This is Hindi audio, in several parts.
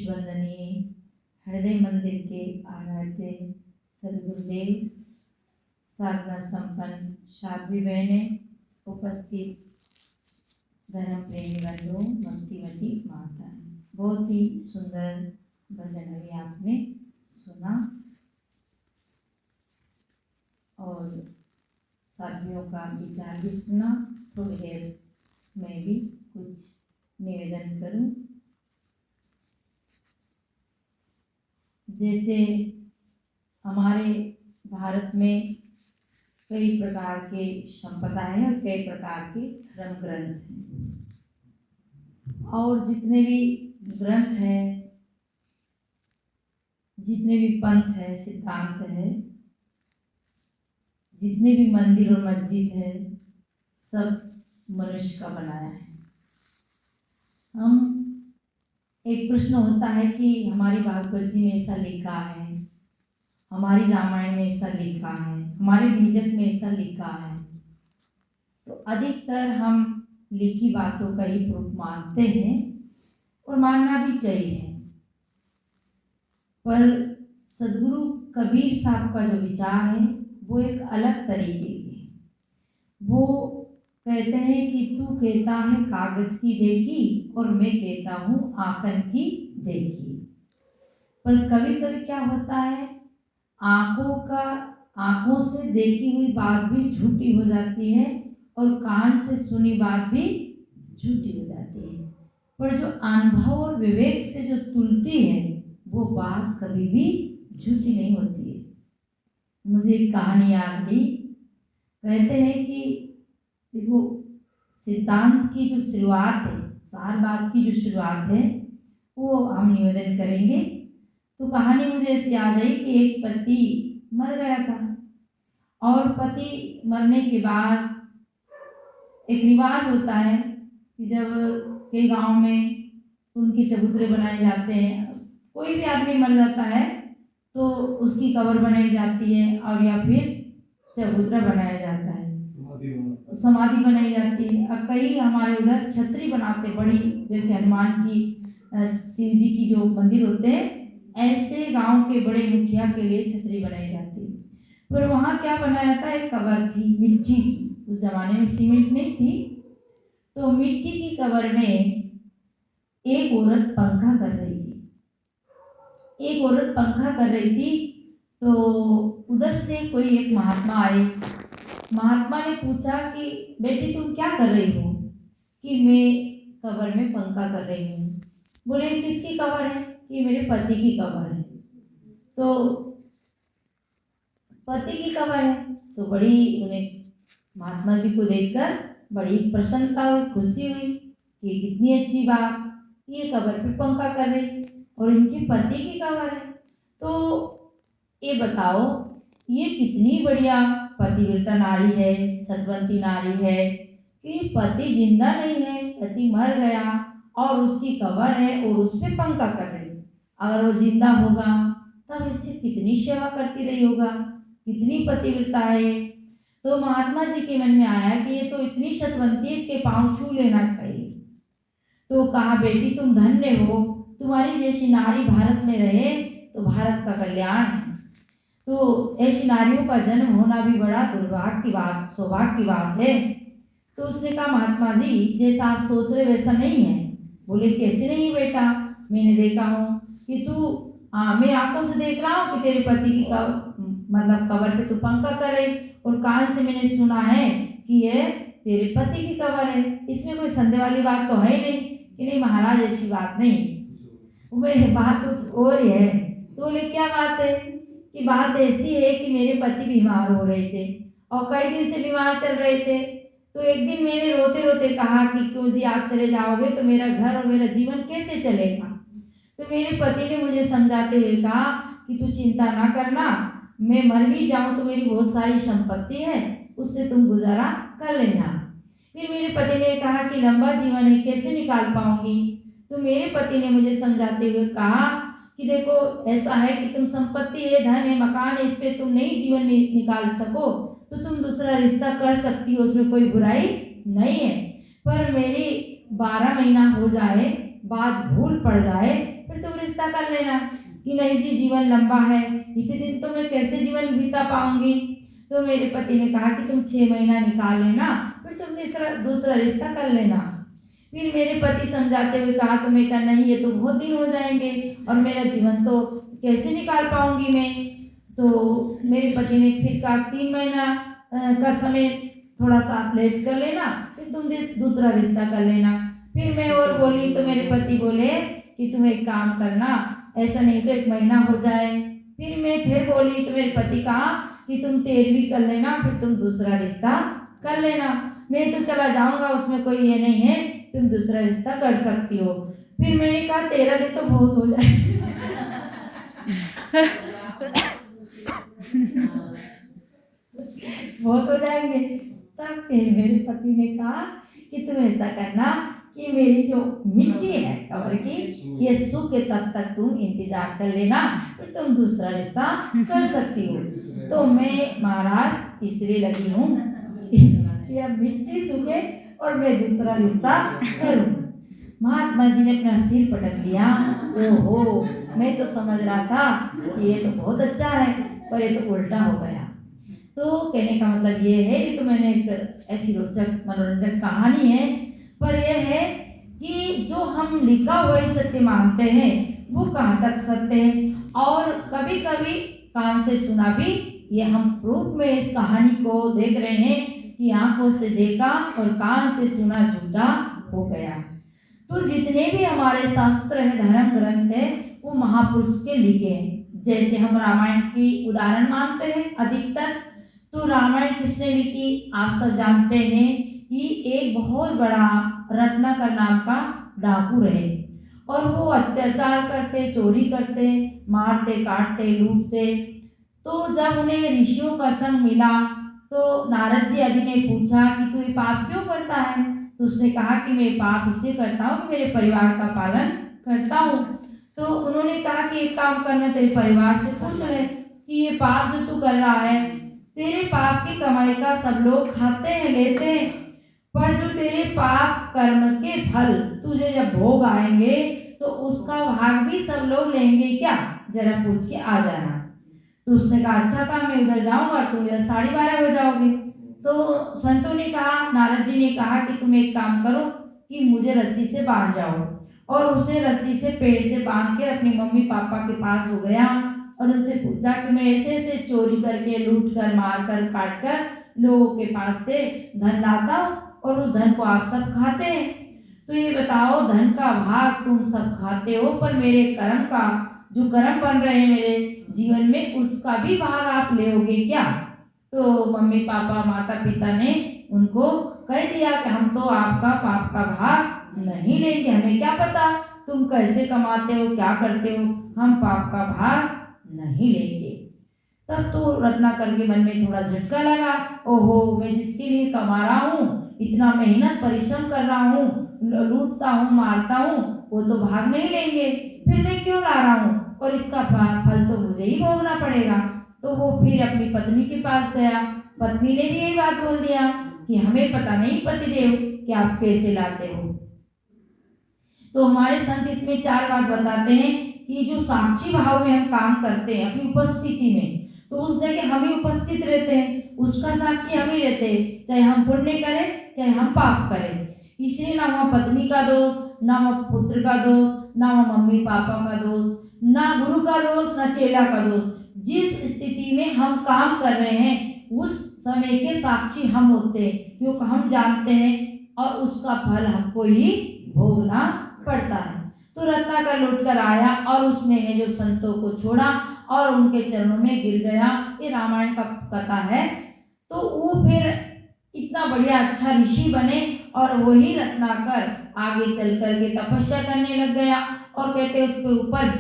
शीश वंदनीय हृदय मंदिर के आराध्य सद्गुरुदेव, साधना संपन्न शादी बहनें, उपस्थित धर्म प्रेमी बंधुओं, भक्तिवती माता, बहुत ही सुंदर भजन अभी आपने सुना और साथियों का विचार भी सुना। थोड़ी देर मैं भी कुछ निवेदन करूं। जैसे हमारे भारत में कई प्रकार के संप्रदाय हैं और कई प्रकार के धर्म ग्रंथ हैं, और जितने भी ग्रंथ हैं, जितने भी पंथ है, सिद्धांत है, जितने भी मंदिर और मस्जिद है, सब मनुष्य का बनाया है। हम एक प्रश्न होता है कि हमारी भागवत जी में ऐसा लिखा है, हमारी रामायण में ऐसा लिखा है, हमारे बीजक में ऐसा लिखा है, तो अधिकतर हम लिखी बातों का ही प्रूफ मानते हैं और मानना भी चाहिए। पर सदगुरु कबीर साहब का जो विचार है वो एक अलग तरीके के। वो कहते हैं कि तू कहता है कागज की देखी और मैं कहता हूँ आंखन की देखी। पर कभी कभी क्या होता है, आंखों से देखी हुई बात भी झूठी हो जाती है और कान से सुनी बात भी झूठी हो जाती है। पर जो अनुभव और विवेक से जो तुलती है वो बात कभी भी झूठी नहीं होती है। मुझे एक कहानी याद आई। कहते हैं कि देखो, सिद्धांत की जो शुरुआत है, सार बात की जो शुरुआत है, वो हम निवेदन करेंगे। तो कहानी मुझे ऐसी याद आई कि एक पति मर गया था और पति मरने के बाद एक रिवाज होता है कि जब कई गांव में उनके चबूतरे बनाए जाते हैं, कोई भी आदमी मर जाता है तो उसकी कब्र बनाई जाती है और या फिर चबूतरा बनाया जाता है, समाधि बनाई जाती है। और कई हमारे उधर छतरी बनाते बड़ी, जैसे हनुमान की, शिव जी की जो मंदिर होते हैं, ऐसे गांव के बड़े मुखिया के लिए छतरी बनाई जाती है। पर वहाँ क्या बनाया था, एक कब्र थी मिट्टी की, उस जमाने में सीमेंट नहीं थी, तो मिट्टी की कब्र में एक औरत पंखा कर रही थी। तो उधर से कोई एक महात्मा आए। महात्मा ने पूछा कि बेटी तुम क्या कर रही हो? कि मैं कब्र में पंखा कर रही हूँ। बोले किसकी कब्र है? कि मेरे पति की कब्र है। तो पति की कब्र है तो बड़ी उन्हें महात्मा जी को देखकर बड़ी प्रसन्नता हुई, खुशी हुई कि कितनी अच्छी बात, ये कब्र पे पंखा कर रही और इनके पति की कब्र है। तो ये बताओ, ये कितनी बढ़िया पतिव्रता नारी है, सतवंती नारी है कि पति जिंदा नहीं है, पति मर गया और उसकी कब्र है और उस पे पंखा कर रही। अगर वो जिंदा होगा तब इससे कितनी सेवा करती रही होगा, कितनी पतिव्रता है। तो महात्मा जी के मन में आया कि ये तो इतनी सतवंती, इसके पांव छू लेना चाहिए। तो कहा बेटी तुम धन्य हो, तुम्हारी जैसी नारी भारत में रहे तो भारत का कल्याण है। तो ऐसी नारियों का जन्म होना भी बड़ा दुर्भाग्य की बात, सौभाग्य की बात है। तो उसने कहा महात्मा जी जैसा आप सोच रहे वैसा नहीं है। बोले कैसे नहीं बेटा, मैंने देखा हूँ कि तू, मैं आंखों से देख रहा हूँ कि तेरे पति की कब्र पे तू पंखा कर रही, और कान से मैंने सुना है कि ये तेरे पति की कब्र है। इसमें कोई संदेह वाली बात तो है ही नहीं कि नहीं महाराज ऐसी बात नहीं, वह बात कुछ और ही है। तो बोले क्या बात है? कि बात ऐसी है कि मेरे पति बीमार हो रहे थे और कई दिन से बीमार चल रहे थे। तो एक दिन मैंने रोते रोते कहा कि क्यों जी आप चले जाओगे तो मेरा घर और मेरा जीवन कैसे चलेगा? तो मेरे पति ने मुझे समझाते हुए कहा कि तू चिंता ना करना, मैं मर भी जाऊं तो मेरी बहुत सारी संपत्ति है, उससे तुम गुजारा कर लेना। फिर मेरे पति ने कहा कि लंबा जीवन है, कैसे निकाल पाऊंगी? तो मेरे पति ने मुझे समझाते हुए कहा कि देखो ऐसा है कि तुम संपत्ति है, धन है, मकान है, इस पे तुम नहीं जीवन निकाल सको तो तुम दूसरा रिश्ता कर सकती हो, उसमें कोई बुराई नहीं है। पर मेरी 12 महीना हो जाए, बात भूल पड़ जाए फिर तुम रिश्ता कर लेना कि नहीं जी जीवन लंबा है, इतने दिन तो मैं कैसे जीवन बिता पाऊंगी। तो मेरे पति ने कहा कि तुम 6 महीना निकाल लेना, फिर तुम दूसरा रिश्ता कर लेना। फिर मेरे पति समझाते हुए कहा, तो मैं कहा नहीं ये तो बहुत दिन हो जाएंगे और मेरा जीवन तो कैसे निकाल पाऊंगी मैं। तो मेरे पति ने फिर कहा 3 महीना का समय थोड़ा सा लेट कर लेना, फिर तुम दूसरा रिश्ता कर लेना। फिर मैं और बोली तो मेरे पति बोले कि तुम एक काम करना, ऐसा नहीं तो 1 महीना हो जाए। फिर मैं फिर बोली तो मेरे पति कहा कि तुम 13वीं कर लेना, फिर तुम दूसरा रिश्ता कर लेना, मैं तो चला जाऊंगा, उसमें कोई ये नहीं है, तुम दूसरा रिश्ता कर सकती हो। फिर मैंने कहा 13 दिन तो बहुत हो जाए बहुत हो जाएंगे। तब फिर मेरे पति ने कहा कि तुम ऐसा करना कि मेरी जो मिट्टी है कब्र की, ये सूखे तब तक तुम इंतजार कर लेना, फिर तुम दूसरा रिश्ता कर सकती हो। तो मैं महाराज इसलिए लगी हूँ कि अब मिट्टी सूखे और मैं दूसरा रिश्ता करूँ। महात्मा जी ने अपना सिर पटक लिया। ओहो, मैं तो समझ रहा था कि ये तो बहुत अच्छा है, पर ये तो उल्टा हो गया। तो कहने का मतलब ये है, ये तो मैंने एक ऐसी रोचक मनोरंजक कहानी है, पर यह है कि जो हम लिखा हुआ ही सत्य मानते हैं वो कहाँ तक सत्य है, और कभी कभी कान से सुना भी, ये हम प्रूफ में इस कहानी को देख रहे हैं कि आंखों से देखा और कान से सुना झूठा हो गया। तो जितने भी हमारे शास्त्र है, धर्म ग्रंथ है, वो महापुरुष के लिखे हैं। जैसे हम रामायण की उदाहरण मानते हैं अधिकतर, तो रामायण किसने लिखी आप सब जानते हैं कि एक बहुत बड़ा रत्नाकर नाम का डाकू रहे, और वो अत्याचार करते, चोरी करते, मारते, काटते, लूटते। तो जब उन्हें ऋषियों का संग मिला तो नारद जी आदि ने पूछा कि तू ये पाप क्यों करता है। तो उसने कहा कि मैं पाप इसलिए करता हूँ कि मेरे परिवार का पालन करता हूँ। तो उन्होंने कहा कि एक काम करना, तेरे परिवार से पूछ ले कि ये पाप जो तू कर रहा है, तेरे पाप की कमाई का सब लोग खाते हैं, लेते हैं, पर जो तेरे पाप कर्म के फल तुझे जब भोग आएंगे तो उसका भाग भी सब लोग लेंगे क्या, जरा पूछ के आ जाना। तो उसने कहा अच्छा काम, मैं उधर जाऊंगा, तुम इधर 12:30 हो जाओगे। तो संतों ने कहा, नारद जी ने कहा कि तुम एक काम करो कि मुझे रस्सी से बांध जाओ, और उसे रस्सी से पेड़ से बांध के अपनी मम्मी पापा के पास हो गया और उनसे पूछा कि मैं ऐसे ऐसे चोरी करके, लूट कर, मार कर, काट कर लोगों के पास से धन लाता हूँ और उस धन को आप सब खाते हैं, तो ये बताओ धन का भाग तुम सब खाते हो, पर मेरे कर्म का जो कर्म बन रहे हैं मेरे जीवन में, उसका भी भाग आप लेोगे क्या। तो मम्मी पापा माता पिता ने उनको कह दिया कि हम तो आपका पाप का भाग नहीं लेंगे, हमें क्या पता तुम कैसे कमाते हो, क्या करते हो, हम पाप का भाग नहीं लेंगे। तब तो रत्नाकर के मन में थोड़ा झटका लगा, ओहो, मैं जिसके लिए कमा रहा हूँ, इतना मेहनत परिश्रम कर रहा हूँ, लूटता हूँ, मारता हूँ, वो तो भाग नहीं लेंगे, फिर मैं क्यों ला रहा हूँ, और इसका फल तो मुझे ही भोगना पड़ेगा। तो वो फिर अपनी पत्नी के पास गया। पत्नी ने भी यही बात बोल दिया कि हमें पता नहीं पतिदेव कि आप कैसे लाते हो। तो हमारे संत इसमें 4 बात बताते हैं कि जो साक्षी भाव में हम काम करते हैं अपनी उपस्थिति में, तो उस जगह हम ही उपस्थित रहते हैं, उसका साक्षी हम ही रहते हैं, चाहे हम पुण्य करें चाहे हम पाप करें। इसलिए ना वहाँ पत्नी का दोष, ना वहाँ पुत्र का दोष, ना वहाँ मम्मी पापा का दोष, ना गुरु का दोष, ना चेला का दोष। जिस स्थिति में हम काम कर रहे हैं उस समय के साक्षी हम होते हैं, क्योंकि हम जानते हैं और उसका फल हमको ही भोगना पड़ता है। तो रत्नाकर लौट कर आया और उसने है जो संतों को छोड़ा और उनके चरणों में गिर गया। ये रामायण का कथा है। तो वो फिर इतना बढ़िया अच्छा ऋषि बने और वही रत्नाकर आगे चल कर के तपस्या करने लग गया, और कहते उसके ऊपर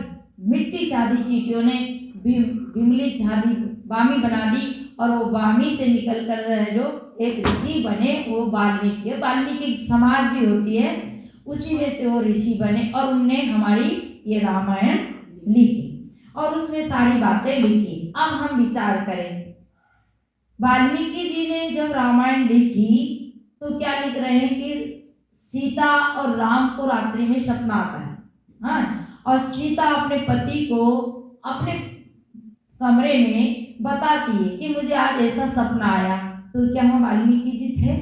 मिट्टी चादी चींटियों ने बिमली चादी बामी बना दी, और वो बामी से निकल कर जो एक ऋषि बने वो वाल्मीकि है। वाल्मीकि समाज भी होती है, उसी में से वो ऋषि बने और उनने हमारी ये रामायण लिखी और उसमें सारी बातें लिखी। अब हम विचार करें, वाल्मीकि जी ने जब रामायण लिखी तो क्या लिख रहे हैं कि सीता और राम को रात्रि में सपना आता है। हाँ, और सीता अपने पति को अपने कमरे में बताती है कि मुझे आज ऐसा सपना आया। तो क्या वहाँ वाल्मीकि जी थे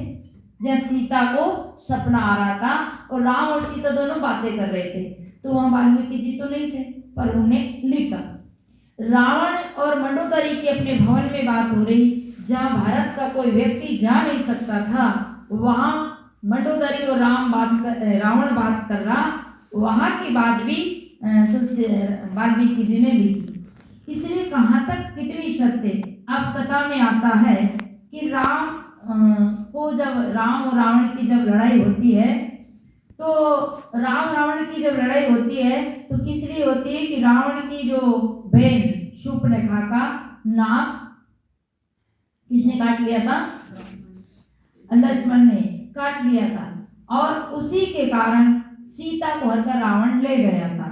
जहाँ सीता को सपना आ रहा था और राम और सीता दोनों बातें कर रहे थे? तो वहाँ वाल्मीकि जी तो नहीं थे, पर उन्होंने लिखा। रावण और मंडोदरी की अपने भवन में बात हो रही, जहाँ भारत का कोई व्यक्ति जा नहीं सकता था, वहाँ मंडोदरी और रावण बात कर रहा, वहाँ की बात भी वाल्मीकि जी ने लिखी। इसलिए कहाँ तक कितनी सत्य। अब कथा में आता है कि राम और रावण की जब लड़ाई होती है, तो राम रावण की जब लड़ाई होती है तो किस लिए होती है कि रावण की जो बहन शूर्पणखा का नाक किसने काट लिया था? लक्ष्मण ने काट लिया था, और उसी के कारण सीता को हरकर रावण ले गया था।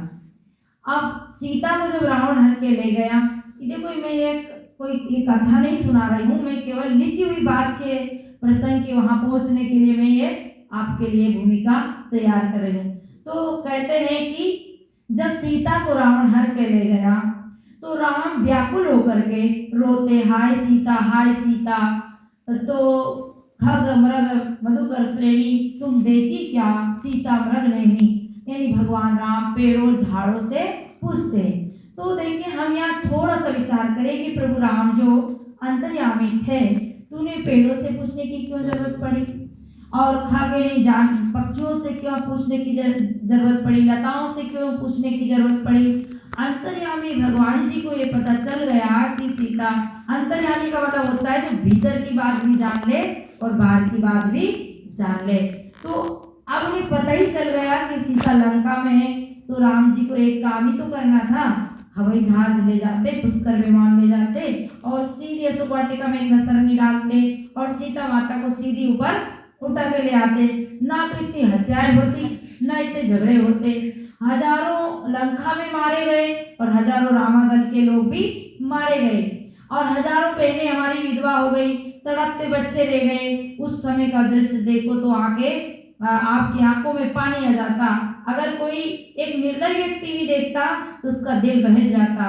अब सीता को जब रावण हर के ले गया, देखो मैं कोई कथा नहीं सुना रही हूँ, मैं केवल लिखी हुई बात के प्रसंग के वहां पहुंचने के लिए मैं ये आपके लिए भूमिका तैयार कर रही हूँ। तो कहते हैं कि जब सीता को रावण हर के ले गया तो राम व्याकुल होकर के रोते, हाय सीता। तो खग मृग मधुकर श्रेणी तुम देखी क्या, सीता मृग नहीं, यानी भगवान राम पेड़ों झाड़ों से पूछते हैं। तो देखिए हम यहाँ थोड़ा सा विचार करें कि प्रभु राम जो अंतर्यामी थे, तूने पेड़ों से पूछने की क्यों जरूरत पड़ी, और खागे जान पक्षियों से क्यों पूछने की जरूरत पड़ी, लताओं से क्यों पूछने की जरूरत पड़ी? अंतर्यामी भगवान जी को ये पता चल गया कि सीता, अंतर्यामी का मतलब होता है जो भीतर की बात भी जान ले और बाहर की बात भी जान ले। तो अब उन्हें पता ही चल गया कि सीता लंका में है, तो राम जी को एक काम ही तो करना था, हवाई जहाज ले जाते, पुष्कर विमान ले जाते और सीधी अशोक वाटिका में एक नसरनी डालते और सीता माता को सीधी ऊपर उठा के ले आते। ना तो इतनी हत्याएं होती, ना इतने झगड़े होते, हजारों लंका में मारे गए और हजारों रामादल के लोग भी मारे गए, और हजारों बहनें हमारी विधवा हो गई, तड़पते बच्चे रह गए। उस समय का दृश्य देखो तो आगे आपकी आंखों में पानी आ जाता। अगर कोई एक निर्दयी व्यक्ति भी देखता तो उसका दिल बह जाता।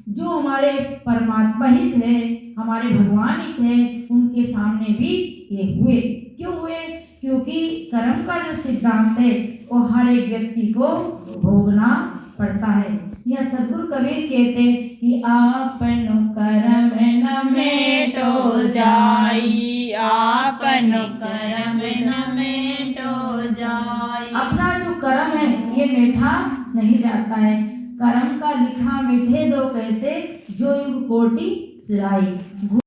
जो हमारे परमात्मा ही थे, हमारे भगवान ही थे, उनके सामने भी ये हुए। क्यों हुए? क्योंकि कर्म का जो सिद्धांत है वो हर एक व्यक्ति को भोगना पड़ता है। यह सद्गुरु कबीर कहते कि आपन कर्म न मेटो जाई, आपन कर्म न मेटो जाई। अपना जो कर्म है ये मीठा नहीं जाता है। कर्म का लिखा मीठे दो कैसे, जो युग कोटि सिराई।